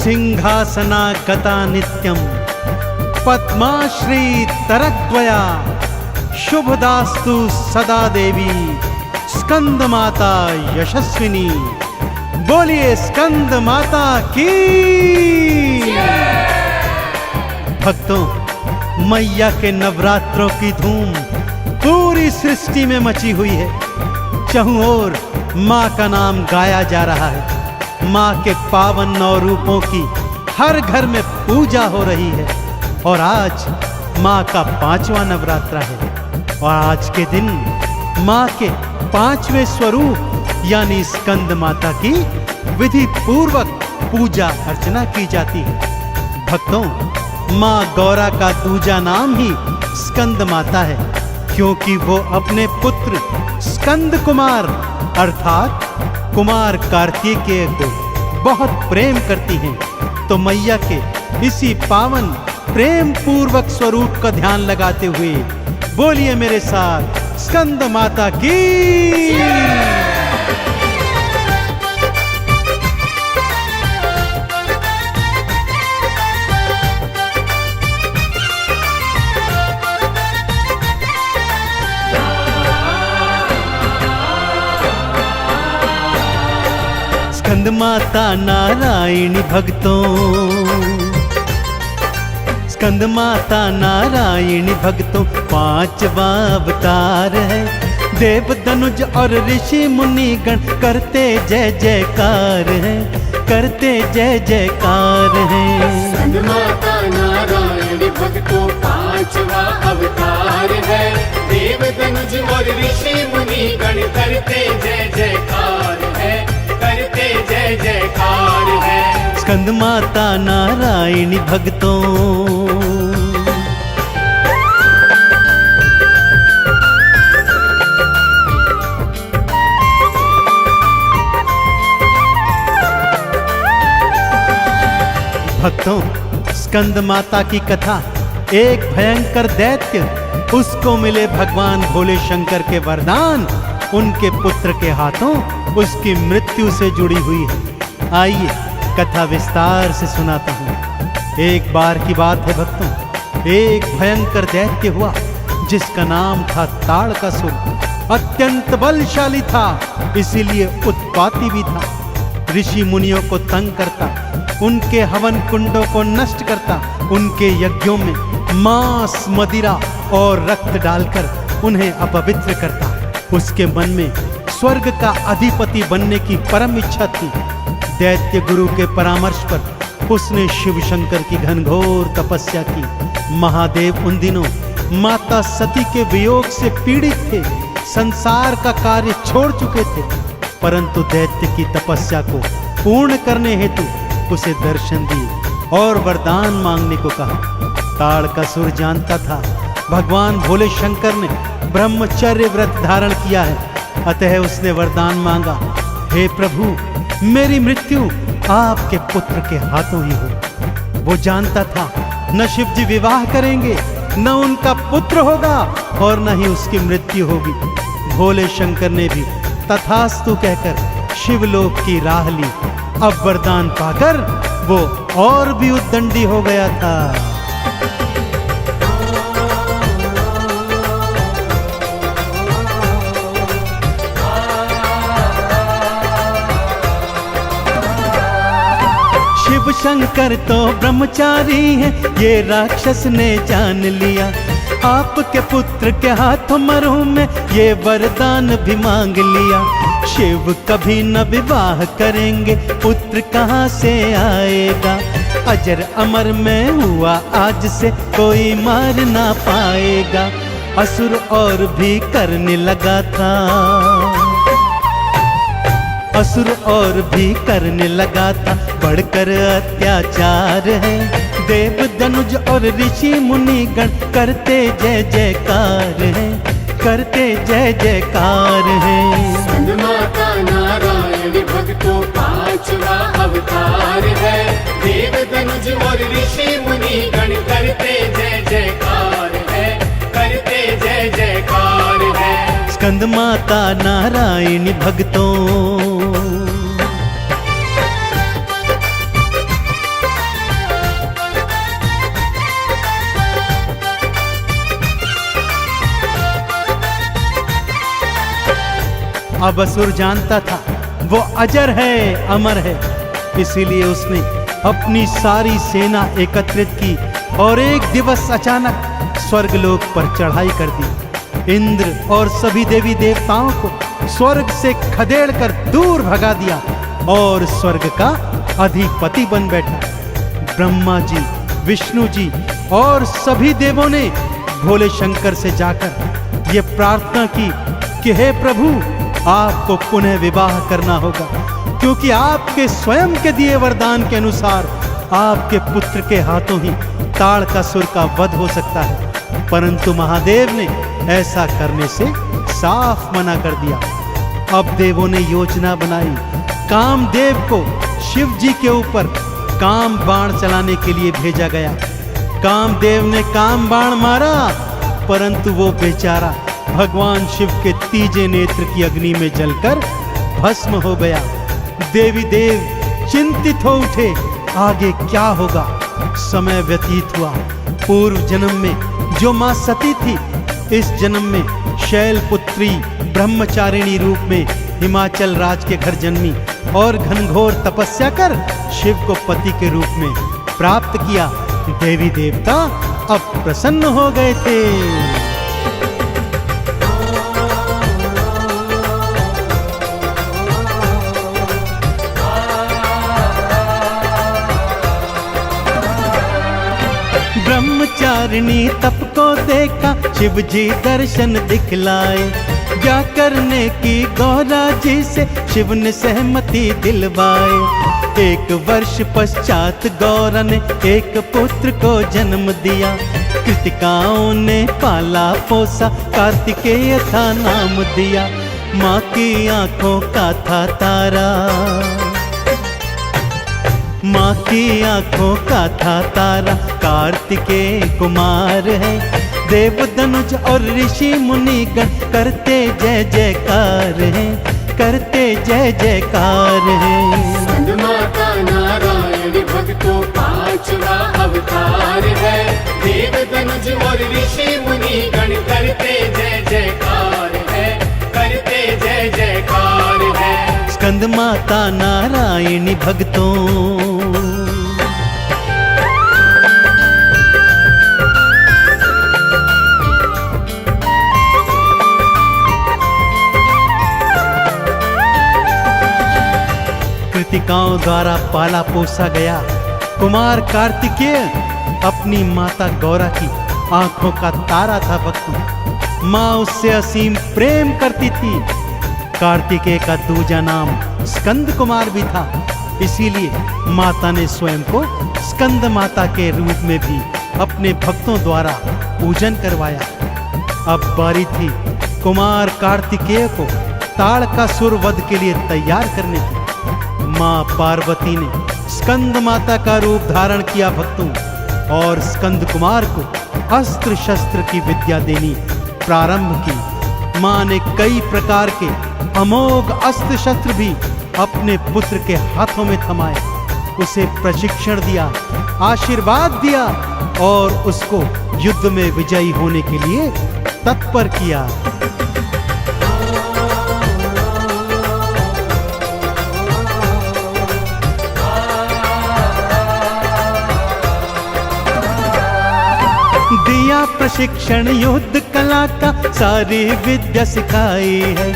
सिंहासना गता नित्यम पद्माश्री तरद्वया शुभदास्तु सदा देवी स्कंद माता यशस्विनी। बोलिए स्कंद माता की। भक्तों, मैया के नवरात्रों की धूम पूरी सृष्टि में मची हुई है। चहुं ओर माँ का नाम गाया जा रहा है। माँ के पावन 9 रूपों की हर घर में पूजा हो रही है। और आज माँ का 5वां नवरात्रा है। और आज के दिन माँ के 5वें स्वरूप यानी स्कंद माता की विधि पूर्वक पूजा अर्चना की जाती है। भक्तों, माँ गौरा का दूजा नाम ही स्कंद माता है, क्योंकि वो अपने पुत्र स्कंद कुमार अर्थात कुमार कार्तिकेय को बहुत प्रेम करती हैं। तो मैया के इसी पावन प्रेम पूर्वक स्वरूप का ध्यान लगाते हुए बोलिए मेरे साथ स्कंद माता की। स्कंद माता नारायणी भक्तों, स्कंद माता नारायणी भक्तों 5वां अवतार है। देव धनुज और ऋषि मुनि गण करते जय जयकार है, करते जय जयकार है। स्कंद माता नारायणी भक्तों 5वां अवतार है। देव धनुज और ऋषि मुनि गण करते जय जयकार है, करते जय जयकार है। स्कंद माता नारायणी भक्तों। भक्तों, स्कंद माता की कथा एक भयंकर दैत्य, उसको मिले भगवान भोले शंकर के वरदान, उनके पुत्र के हाथों उसकी मृत्यु से जुड़ी हुई है। आइए कथा विस्तार से सुनाता हूँ। एक बार की बात है भक्तों, एक भयंकर दैत्य हुआ जिसका नाम था ताड़कासुर। अत्यंत बलशाली था, इसीलिए उत्पाती भी था। ऋषि मुनियों को तंग करता, उनके हवन कुंडों को नष्ट करता, उनके यज्ञों में मांस, मदिरा और रक्त डालकर उन्हें अपवित्र करता। उसके मन में स्वर्ग का अधिपति बनने की परम इच्छा थी। दैत्य गुरु के परामर्श पर उसने शिव शंकर की घनघोर तपस्या की। महादेव उन दिनों माता सती के वियोग से पीड़ित थे, संसार का कार्य छोड़ चुके थे, परंतु दैत्य की तपस्या को पूर्ण करने हेतु उसे दर्शन दिए और वरदान मांगने को कहा। ताड़कासुर जानता था भगवान भोले शंकर ने ब्रह्मचर्य व्रत धारण किया है, अतः उसने वरदान मांगा, हे प्रभु, मेरी मृत्यु आपके पुत्र के हाथों ही हो। वो जानता था न शिव जी विवाह करेंगे, न उनका पुत्र होगा और न ही उसकी मृत्यु होगी। भोले शंकर ने भी तथास्तु कहकर शिवलोक की राह ली। अब वरदान पाकर वो और भी उद्दंडी हो गया था। शिव शंकर तो ब्रह्मचारी है, ये राक्षस ने जान लिया। आपके पुत्र के हाथों मरूं में ये वरदान भी मांग लिया। शिव कभी न विवाह करेंगे, पुत्र कहाँ से आएगा। अजर अमर में हुआ आज से कोई मार ना पाएगा। असुर और भी करने लगा था, असुर और भी करने लगा था, बढ़कर अत्याचार है। देव धनुज और ऋषि मुनि गण करते जय जयकार है, करते जय जयकार है। स्कंद माता नारायणी भक्तों 5वां अवतार है। देव धनुज और ऋषि मुनि गण करते जय जयकार है, करते जय जयकार है। स्कंद माता नारायणी भक्तों। अब असुर जानता था वो अजर है, अमर है, इसीलिए उसने अपनी सारी सेना एकत्रित की और एक दिवस अचानक स्वर्गलोक पर चढ़ाई कर दी। इंद्र और सभी देवी देवताओं को स्वर्ग से खदेड़ कर दूर भगा दिया और स्वर्ग का अधिपति बन बैठा। ब्रह्मा जी, विष्णु जी और सभी देवों ने भोले शंकर से जाकर ये प्रार्थना की कि हे प्रभु, आपको पुनः विवाह करना होगा, क्योंकि आपके स्वयं के दिए वरदान के अनुसार आपके पुत्र के हाथों ही ताड़कासुर का वध हो सकता है। परंतु महादेव ने ऐसा करने से साफ मना कर दिया। अब देवों ने योजना बनाई, कामदेव को शिव जी के ऊपर काम बाण चलाने के लिए भेजा गया। कामदेव ने काम बाण मारा, परंतु वो बेचारा भगवान शिव के तीजे नेत्र की अग्नि में जलकर भस्म हो गया। देवी देव चिंतित हो उठे, आगे क्या होगा। समय व्यतीत हुआ। पूर्व जन्म में जो मां सती थी, इस जन्म में शैलपुत्री ब्रह्मचारिणी रूप में हिमाचल राज के घर जन्मी और घनघोर तपस्या कर शिव को पति के रूप में प्राप्त किया। देवी देवता अब प्रसन्न हो गए थे। ब्रह्मचारिणी तप को देखा, शिव जी दर्शन दिखलाए। क्या करने की गौरा जी से शिव ने सहमति दिलवाए। एक वर्ष पश्चात गौरा ने एक पुत्र को जन्म दिया। कृतिकाओं ने पाला पोसा, कार्तिकेय था नाम दिया। माँ की आंखों का था तारा, माँ की आंखों का था तारा, कार्तिकेय कुमार है। देव धनुज और ऋषि मुनि गण करते जय जयकार है, करते जय जयकार है। स्कंदमाता नारायण भक्तों पांचवा अवतार है। देव धनुज और ऋषि मुनि गण करते जय जयकार है, करते जय जयकार है। स्कंदमाता नारायणी भक्तों। कृतिकाओं द्वारा पाला पोसा गया कुमार कार्तिकेय अपनी माता गौरा की आंखों का तारा था। भक्तों, माँ उससे असीम प्रेम करती थी। कार्तिकेय का दूजा नाम स्कंद कुमार भी था, इसीलिए माता ने स्वयं को स्कंद माता के रूप में भी अपने भक्तों द्वारा पूजन करवाया। अब बारी थी कुमार कार्तिकेय को ताड़कासुर वध के लिए तैयार करने की। माँ पार्वती ने स्कंद माता का रूप धारण किया भक्तों, और स्कंद कुमार को अस्त्र शस्त्र की विद्या देनी प्रारंभ की। माँ ने कई प्रकार के अमोघ अस्त्र शस्त्र भी अपने पुत्र के हाथों में थमाए, उसे प्रशिक्षण दिया, आशीर्वाद दिया और उसको युद्ध में विजयी होने के लिए तत्पर किया। दिया प्रशिक्षण युद्ध कला का, सारी विद्या सिखाई है।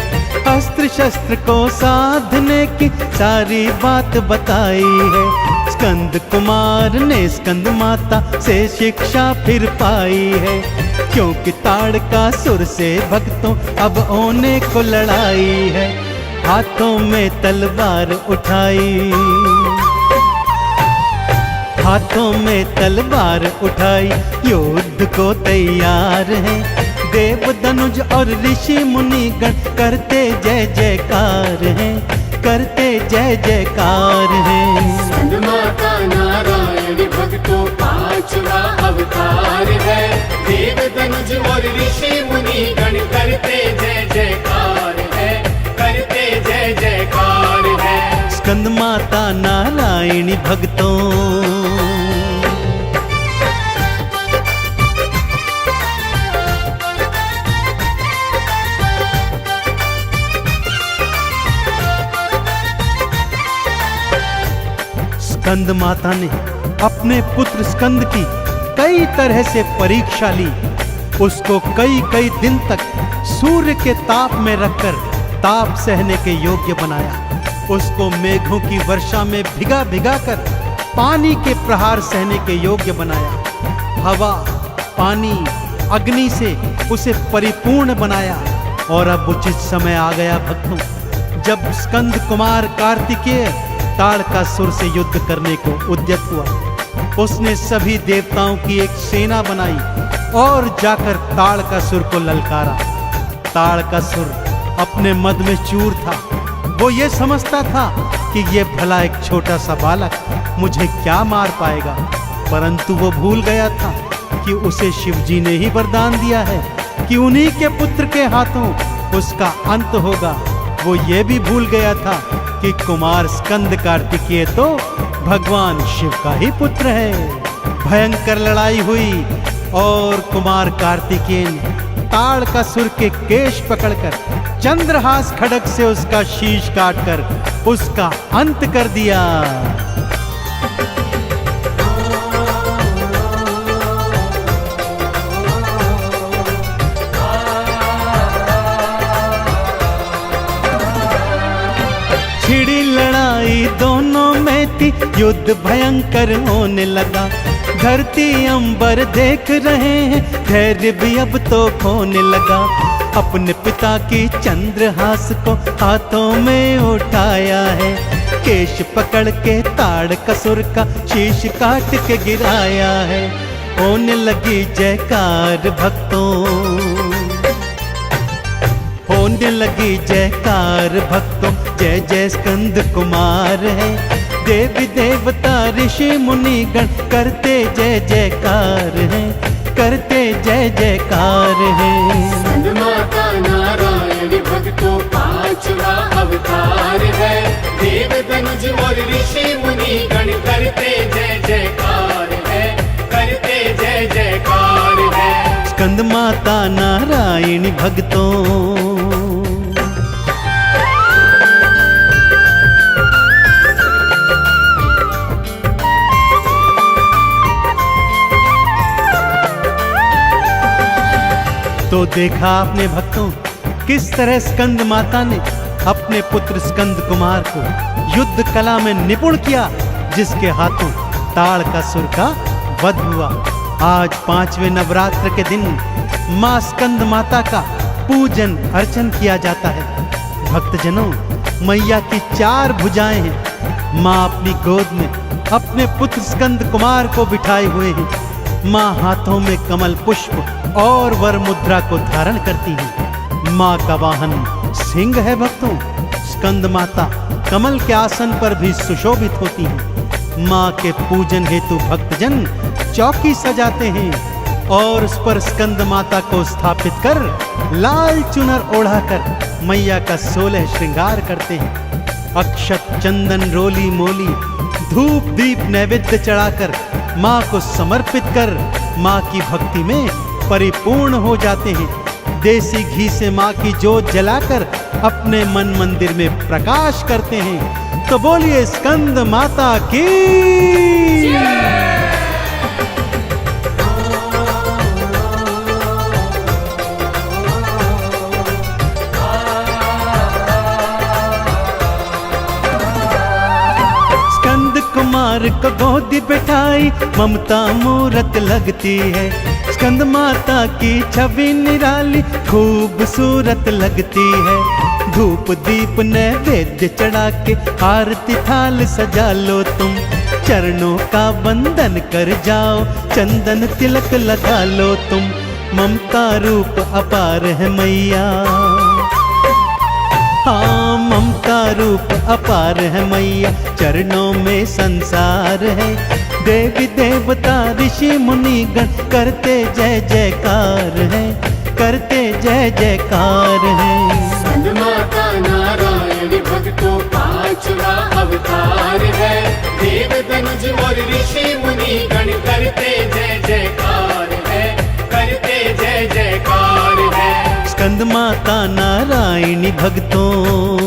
अस्त्र शस्त्र को साधने की सारी बात बताई है। स्कंद कुमार ने स्कंद माता से शिक्षा फिर पाई है, क्योंकि ताड़कासुर से भक्तों अब होने को लड़ाई है। हाथों में तलवार उठाई, हाथों में तलवार उठाई, युद्ध को तैयार है। देव धनुज और ऋषि मुनि गण करते जय जयकार है, करते जय जयकार है। स्कंदमाता नारायण भक्तों पांचवा अवतार है। देव धनुज और ऋषि मुनि गण करते जय जयकार है, करते जय जयकार है। स्कंदमाता नारायणी भक्तों। स्कंद माता ने अपने पुत्र स्कंद की कई तरह से परीक्षा ली। उसको कई कई दिन तक सूर्य के ताप में रखकर ताप सहने के योग्य बनाया। उसको मेघों की वर्षा में भिगा भिगा कर पानी के प्रहार सहने के योग्य बनाया। हवा, पानी, अग्नि से उसे परिपूर्ण बनाया। और अब उचित समय आ गया भक्तों, जब स्कंद कुमार कार्तिकेय ताड़कासुर से युद्ध करने को उद्यत हुआ। उसने सभी देवताओं की एक सेना बनाई और जाकर ताड़कासुर को ललकारा। ताड़कासुर अपने मद में चूर था। वो ये समझता था कि ये भला एक छोटा सा बालक मुझे क्या मार पाएगा, परंतु वो भूल गया था कि उसे शिवजी ने ही वरदान दिया है कि उन्हीं के पुत्र के हाथों उसका अंत होगा। वो ये भी भूल गया था कि कुमार स्कंद कार्तिकेय तो भगवान शिव का ही पुत्र है। भयंकर लड़ाई हुई और कुमार कार्तिकेय ताड़कासुर के केश पकड़कर चंद्रहास खड्ग से उसका शीश काटकर उसका अंत कर दिया। छिड़ी लड़ाई दोनों में थी, युद्ध भयंकर होने लगा। धरती अंबर देख रहे हैं, धैर्य भी अब तो खोने लगा। अपने पिता की चंद्रहास को हाथों में उठाया है, केश पकड़ के ताड़कासुर का शीश काट के गिराया है। होने लगी जयकार भक्तों, होने लगी जयकार भक्तों, जय जय स्कंद कुमार है। देवी देवता ऋषि मुनि गण करते जय जयकार है, करते जय जयकार है। स्कंद माता नारायण भक्तों पांचवा अवतार है। देव धनुज और ऋषि मुनि गण करते जय जयकार है, करते जय जयकार है। स्कंद माता नारायणी भक्तों। तो देखा आपने भक्तों किस तरह स्कंद माता ने अपने पुत्र स्कंद कुमार को युद्ध कला में निपुण किया, जिसके हाथों ताड़कासुर का वध हुआ। आज 5वें नवरात्र के दिन मां स्कंद माता का पूजन अर्चन किया जाता है। भक्तजनों, मैया की 4 भुजाएं हैं। मां अपनी गोद में अपने पुत्र स्कंद कुमार को बिठाए हुए हैं। मां हाथों में कमल पुष्प और वर मुद्रा को धारण करती है। मां का वाहन सिंह है भक्तों। स्कंद माता कमल के आसन पर भी सुशोभित होती हैं। मां के पूजन हेतु भक्तजन चौकी सजाते हैं और उस पर स्कंद माता को स्थापित कर लाल चुनर ओढ़ाकर मैया का 16 श्रृंगार करते हैं। अक्षत, चंदन, रोली मोली, धूप दीप नैवेद्य चढ़ाकर मां को समर्पित कर मां की भक्ति में परिपूर्ण हो जाते हैं। देसी घी से मां की जोत जलाकर अपने मन मंदिर में प्रकाश करते हैं। तो बोलिए स्कंद माता की। स्कंद कुमार को गोदी बिठाई ममता मूरत लगती है। स्कंद माता की छवि निराली खूबसूरत लगती है। धूप दीप नैवेद्य चढ़ा के आरती थाल सजा लो तुम। चरणों का वंदन कर जाओ, चंदन तिलक लगा लो तुम। ममता रूप अपार है मैया, हाँ ममता रूप अपार है मैया। चरणों में संसार है। देवी देवता ऋषि मुनि गण करते जय जयकार है, करते जय जयकार है। स्कंद माता नारायण भक्तों पांचवा अवतार है। देव धनुज और ऋषि मुनि गण करते जय जयकार है, करते जय जयकार है। स्कंद माता नारायणी भक्तों।